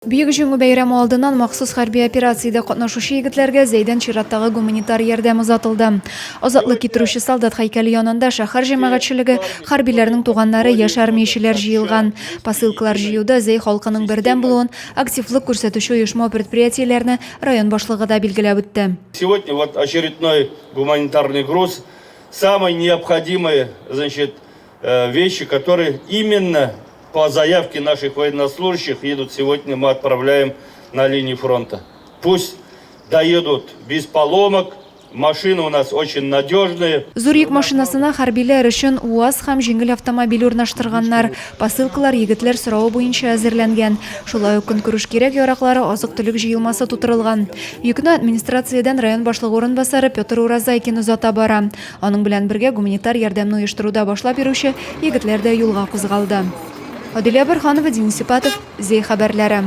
Бүйік жүңі бәйрәмі алдынан махсус хәрби операцияда катнашучы егетләргә зәйдән чираттагы гуманитар ярдәм озатылды. Азатлык китерүче солдат һәйкәле янында шәһәр җәмәгатьчелеге, хәрбиләрнең туганнары, яшь армиячеләр җыелган. Посылкалар җыюда зәй халкының бердәм булуын, активлык күрсәтүче оешма предприятиеләрне район башлыгы да билгеләп үтте. Сегодня вот очередной гуманитарный груз, самые необходимые, вещи, которые именно по заявке наших военнослужащих едут сегодня, мы отправляем на линии фронта. Пусть доедут без поломок, машины у нас очень надежные. Зурик машинасына хәрбиләр өчен УАЗ һәм җиңел автомобиль урнаштырганнар. Посылкалар егетләр соравы буенча әзерләнгән. Шулай ук көнкүреш кирәк яраклары, азык-төлек җыелмасы тутырылган. Йөкне администрациядән район башлыгы орынбасары Петр Уразайкин узата бара. Аның белән бергә гуманитар ярдәмне оештыруда башлап бирүче егетләр дә юлга кузгалды. Адилә Борханова, Денис Ипатов, Зей хәбәрләре.